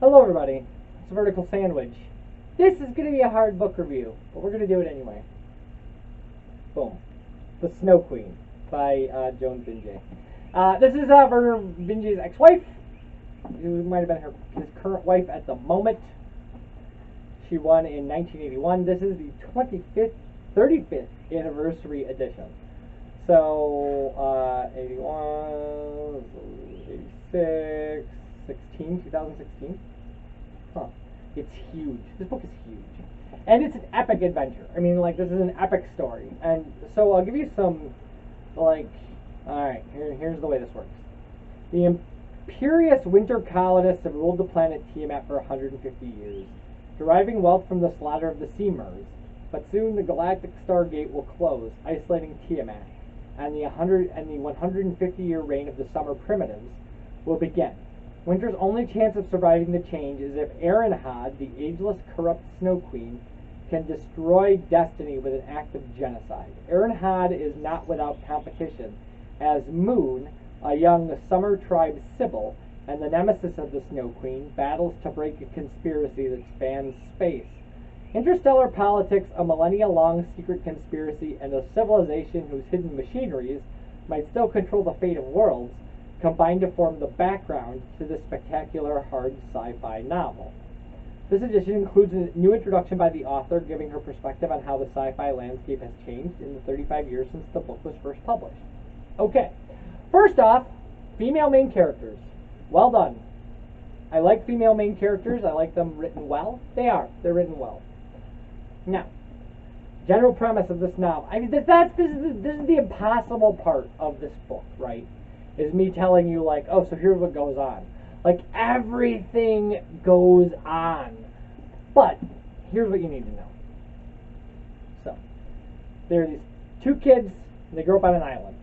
Hello everybody, it's Vertical Sandwich. This is going to be a hard book review, but we're going to do it anyway. Boom. The Snow Queen by Joan D. This is Vinge's ex-wife, who might have been his current wife at the moment. She won in 1981. This is the 35th anniversary edition. So, 81, 86, 2016. Huh. It's huge. This book is huge. And it's an epic adventure. I mean, like, this is an epic story. And so I'll give you some, like, alright, here's the way this works. The imperious winter colonists have ruled the planet Tiamat for 150 years, deriving wealth from the slaughter of the sea mers. But soon the galactic stargate will close, isolating Tiamat, and the 150-year reign of the summer primitives will begin. Winter's only chance of surviving the change is if Erenhad, the ageless, corrupt Snow Queen, can destroy destiny with an act of genocide. Erenhad is not without competition, as Moon, a young summer tribe sibyl, and the nemesis of the Snow Queen, battles to break a conspiracy that spans space. Interstellar politics, a millennia-long secret conspiracy, and a civilization whose hidden machineries might still control the fate of worlds combine to form the background to this spectacular hard sci-fi novel. This edition includes a new introduction by the author, giving her perspective on how the sci-fi landscape has changed in the 35 years since the book was first published. Okay, first off, female main characters. Well done. I like female main characters. I like them written well. They're written well. Now, general premise of this novel. I mean, this is the impossible part of this book, right? Is me telling you, like, oh, so here's what goes on. Like, everything goes on. But here's what you need to know. So, there are these two kids, and they grow up on an island.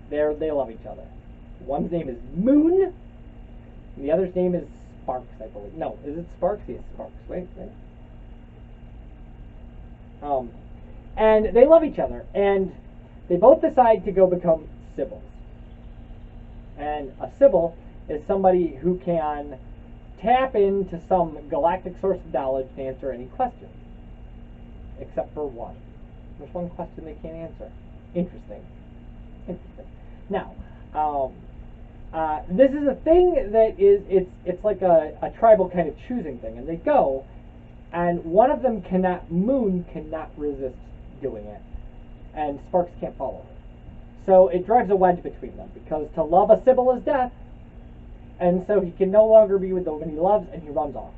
They love each other. One's name is Moon, and the other's name is Sparks, I believe. No, is it Sparks? Yes, Sparks. Wait. And they love each other, and they both decide to go become sibyls. And a sibyl is somebody who can tap into some galactic source of knowledge to answer any question. Except for one. There's one question they can't answer. Interesting. Now, this is a thing that it's like a tribal kind of choosing thing. And they go, and one of them Moon cannot resist doing it. And Sparks can't follow her. So it drives a wedge between them, because to love a sibyl is death, and so he can no longer be with the woman he loves, and he runs off.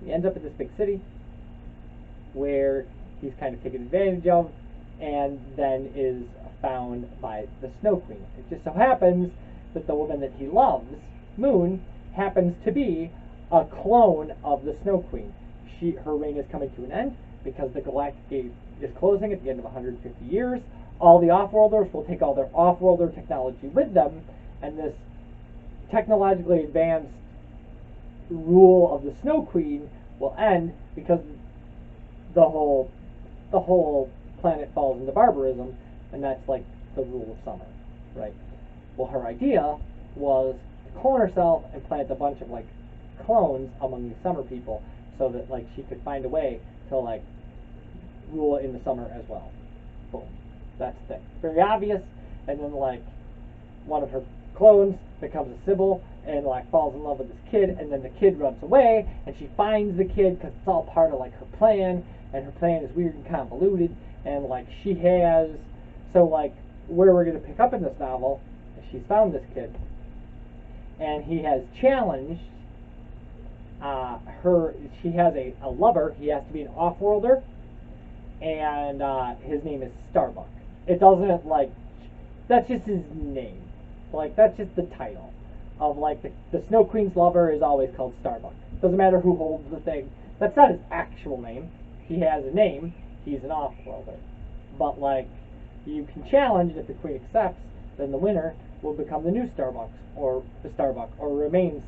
He ends up in this big city, where he's kind of taken advantage of, and then is found by the Snow Queen. It just so happens that the woman that he loves, Moon, happens to be a clone of the Snow Queen. Her reign is coming to an end, because the galactic gate is closing at the end of 150 years. All the off-worlders will take all their off-worlder technology with them, and this technologically advanced rule of the Snow Queen will end because the whole planet falls into barbarism, and that's like the rule of summer, right? Well, her idea was to clone herself and plant a bunch of like clones among the summer people, so that like she could find a way to like rule in the summer as well. Boom. That's the thing. Very obvious. And then like one of her clones becomes a sibyl and like falls in love with this kid, and then the kid runs away, and she finds the kid because it's all part of like her plan, and her plan is weird and convoluted, and like she has, so like where we're going to pick up in this novel is she's found this kid, and he has challenged her. She has a lover. He has to be an off-worlder, and his name is Starbuck. It doesn't, like, that's just his name. Like, that's just the title of, like, the Snow Queen's lover is always called Starbuck. Doesn't matter who holds the thing. That's not his actual name. He has a name. He's an off-worlder. But, like, you can challenge, and if the Queen accepts, then the winner will become the new Starbuck, or remain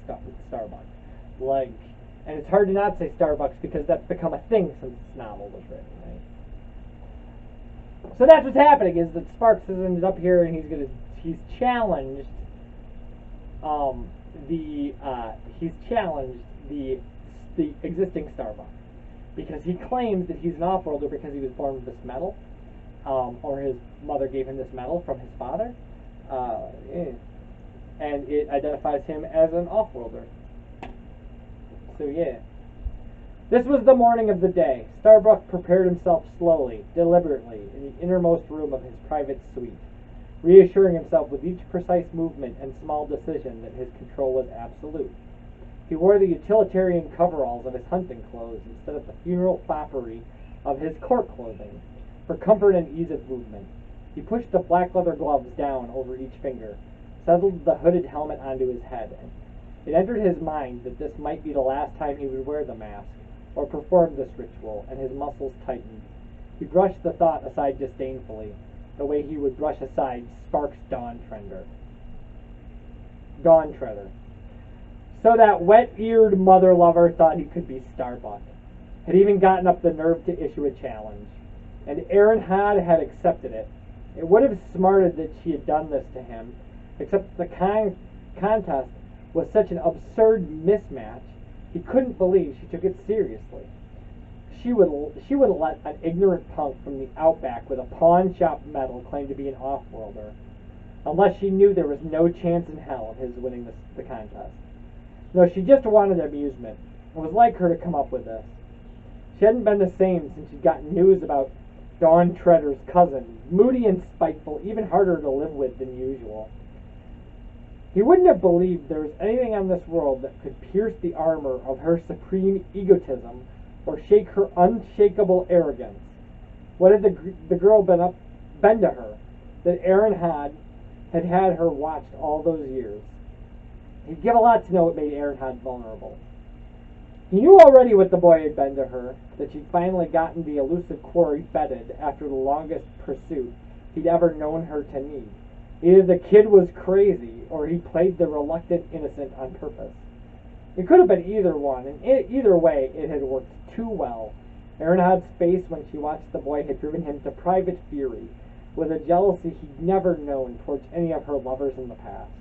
Starbuck. Like, and it's hard to not say Starbucks because that's become a thing since this novel was written, right? So that's what's happening, is that Sparks has ended up here, and he's challenged he's challenged the existing Starbuck because he claims that he's an off-worlder because he was born with this metal, or his mother gave him this metal from his father, and it identifies him as an off-worlder. So yeah. This was the morning of the day. Starbuck prepared himself slowly, deliberately, in the innermost room of his private suite, reassuring himself with each precise movement and small decision that his control was absolute. He wore the utilitarian coveralls of his hunting clothes instead of the funeral foppery of his court clothing, for comfort and ease of movement. He pushed the black leather gloves down over each finger, settled the hooded helmet onto his head. It entered his mind that this might be the last time he would wear the mask, or perform this ritual, and his muscles tightened. He brushed the thought aside disdainfully, the way he would brush aside Sparks' Dawn Treader. So that wet-eared mother lover thought he could be Starbuck, had even gotten up the nerve to issue a challenge, and Erenhad had accepted it. It would have smarted that she had done this to him, except the contest was such an absurd mismatch. He couldn't believe she took it seriously. She wouldn't let an ignorant punk from the outback with a pawn shop medal claim to be an off-worlder, unless she knew there was no chance in hell of his winning the contest. No, she just wanted amusement. It was like her to come up with this. She hadn't been the same since she'd gotten news about Dawn Treader's cousin, moody and spiteful, even harder to live with than usual. He wouldn't have believed there was anything on this world that could pierce the armor of her supreme egotism or shake her unshakable arrogance. What had the girl been to her that Erenhad had her watched all those years? He'd give a lot to know what made Erenhad vulnerable. He knew already what the boy had been to her, that she'd finally gotten the elusive quarry bedded after the longest pursuit he'd ever known her to need. Either the kid was crazy, or he played the reluctant innocent on purpose. It could have been either one, and either way it had worked too well. Erenhad's face when she watched the boy had driven him to private fury, with a jealousy he'd never known towards any of her lovers in the past.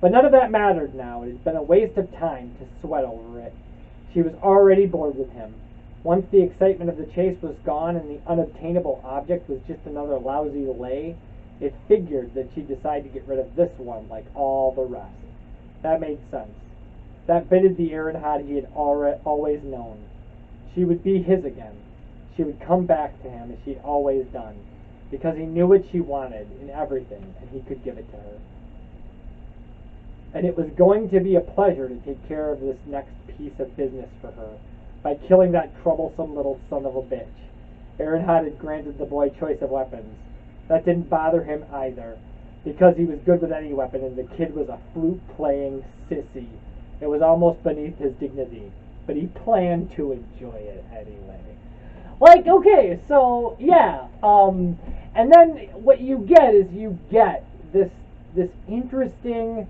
But none of that mattered now. It had been a waste of time to sweat over it. She was already bored with him. Once the excitement of the chase was gone and the unobtainable object was just another lousy lay, it figured that she'd decide to get rid of this one like all the rest. That made sense. That fitted the Erenhad he had always known. She would be his again. She would come back to him as she'd always done, because he knew what she wanted in everything, and he could give it to her. And it was going to be a pleasure to take care of this next piece of business for her, by killing that troublesome little son of a bitch. Erenhad had granted the boy choice of weapons. That didn't bother him either, because he was good with any weapon, and the kid was a flute-playing sissy. It was almost beneath his dignity, but he planned to enjoy it anyway. Like, okay, so, yeah, and then what you get is you get this interesting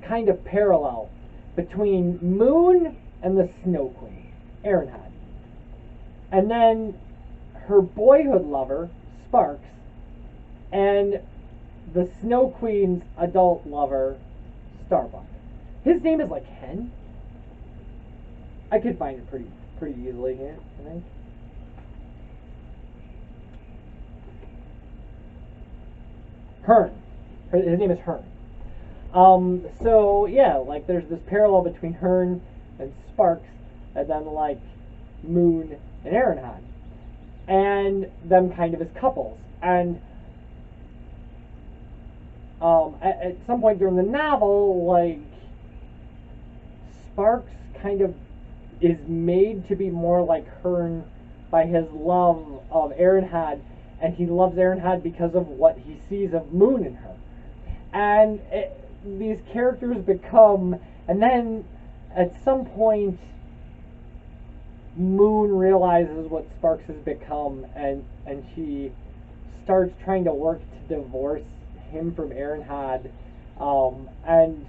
kind of parallel between Moon and the Snow Queen, Erenhad. And then her boyhood lover, Sparks, and the Snow Queen's adult lover, Starbuck. His name is like Hen. I could find it pretty easily here, I think. Hearn. His name is Hearn. So yeah, like there's this parallel between Hearn and Sparks, and then like Moon and Erenhad, and them kind of as couples. And at some point during the novel, like Sparks kind of is made to be more like Hearn by his love of Erenhad, and he loves Erenhad because of what he sees of Moon in her. And these characters become, and then at some point Moon realizes what Sparks has become, and she starts trying to work to divorce him from Erenhad, and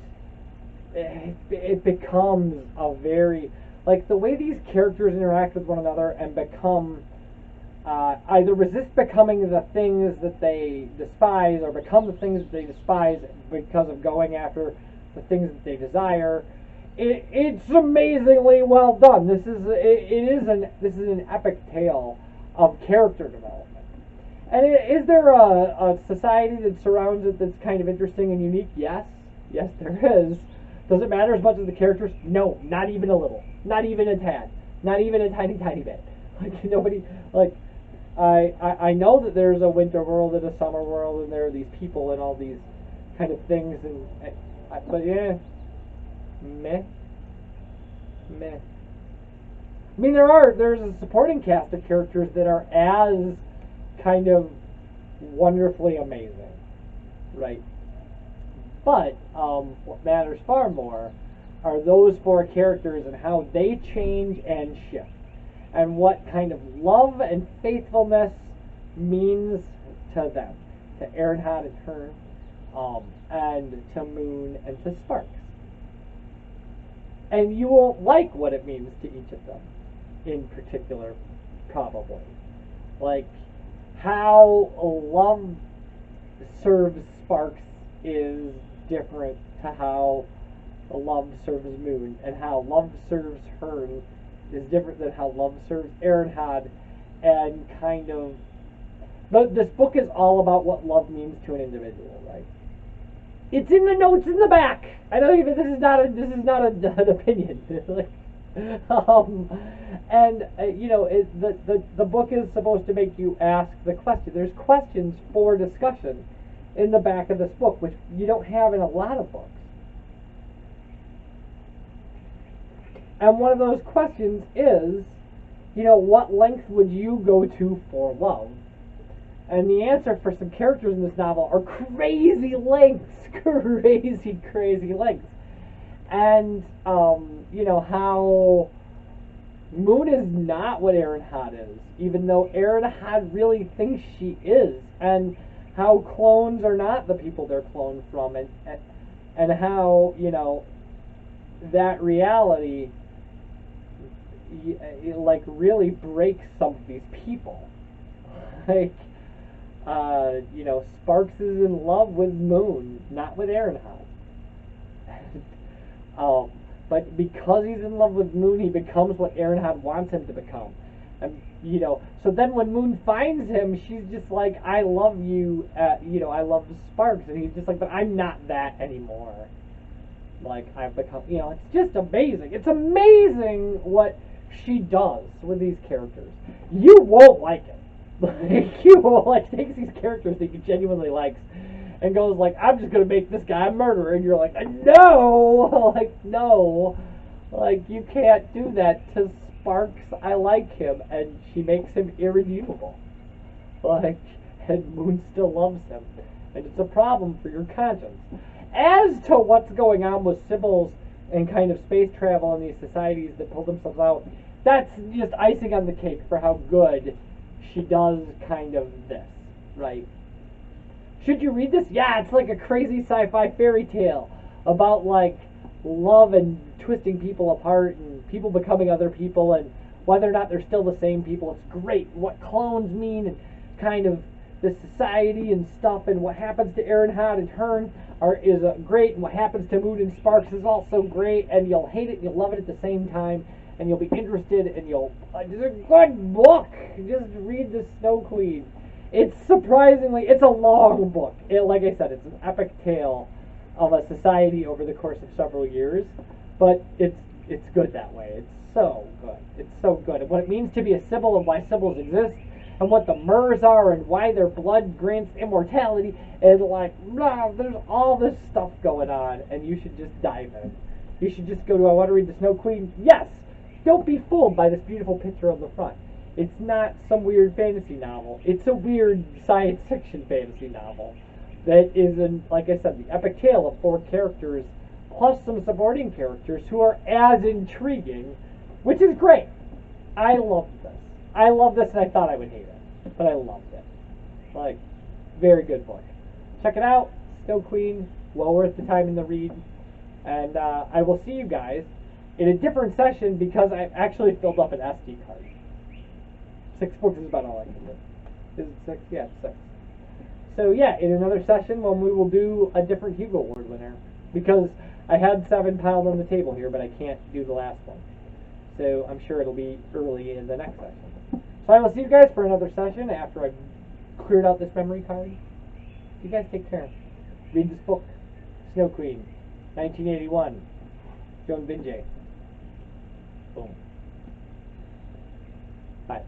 it becomes a very, like, the way these characters interact with one another and become either resist becoming the things that they despise or become the things that they despise because of going after the things that they desire. It's amazingly well done. This is an epic tale of character development. And is there a society that surrounds it that's kind of interesting and unique? Yes, there is. Does it matter as much as the characters? No, not even a little, not even a tad, not even a tiny bit. Like nobody, like I know that there's a winter world and a summer world, and there are these people and all these kind of things, but yeah, meh. I mean, there's a supporting cast of characters that are as kind of wonderfully amazing, right? But what matters far more are those four characters and how they change and shift, and what kind of love and faithfulness means to them, to Earnhardt and her, and to Moon and to Sparks. And you won't like what it means to each of them in particular, probably. Like, how love serves Sparks is different to how love serves Moon, and how love serves Hearn is different than how love serves Earnhardt, and kind of... This book is all about what love means to an individual, right? It's in the notes in the back. I don't even. This is not an opinion. The book is supposed to make you ask the question. There's questions for discussion in the back of this book, which you don't have in a lot of books. And one of those questions is, what length would you go to for love? And the answer for some characters in this novel are crazy lengths. Crazy lengths. And, how Moon is not what Earnhardt is, even though Earnhardt really thinks she is. And how clones are not the people they're cloned from. And how, that reality, really breaks some of these people. Sparks is in love with Moon, not with Earnhardt. But because he's in love with Moon, he becomes what Earnhardt wants him to become. And, so then when Moon finds him, she's just like, I love you, I love Sparks. And he's just like, but I'm not that anymore. Like, I've become, it's just amazing. It's amazing what she does with these characters. You won't like it. Takes these characters that you genuinely likes and goes like, I'm just gonna make this guy a murderer, and you're like, no, no, you can't do that to Sparks. I like him, and she makes him irredeemable. And Moon still loves him, and it's a problem for your conscience. As to what's going on with Sybils and kind of space travel and these societies that pull themselves out, that's just icing on the cake for how good she does kind of this, right? Should you read this? Yeah, it's like a crazy sci-fi fairy tale about love and twisting people apart and people becoming other people and whether or not they're still the same people. It's great. What clones mean and kind of the society and stuff, and what happens to Earnhardt and Hearn is great, and what happens to Moon and Sparks is also great, and you'll hate it and you'll love it at the same time. And you'll be interested, and it's a good book. Just read The Snow Queen. It's a long book. Like I said, it's an epic tale of a society over the course of several years, but it's good that way. It's so good. It's so good. And what it means to be a Sibyl and why Sibyls exist, and what the Murs are, and why their blood grants immortality, and there's all this stuff going on, and you should just dive in. You should just go to, I want to read The Snow Queen. Yes! Don't be fooled by this beautiful picture on the front. It's not some weird fantasy novel. It's a weird science fiction fantasy novel that is, like I said, the epic tale of four characters plus some supporting characters who are as intriguing, which is great. I loved this. And I thought I would hate it, but I loved it. Very good book. Check it out. Snow Queen. Well worth the time in the read. And I will see you guys in a different session because I've actually filled up an SD card. 6 books is about all I can do. Is it 6? Yeah, it's 6. So yeah, in another session when we will do a different Hugo Award winner. Because I had 7 piled on the table here, but I can't do the last one. So I'm sure it'll be early in the next session. So I will see you guys for another session after I've cleared out this memory card. You guys take care. Read this book, Snow Queen, 1981, Joan Vinge. Boom. Bye.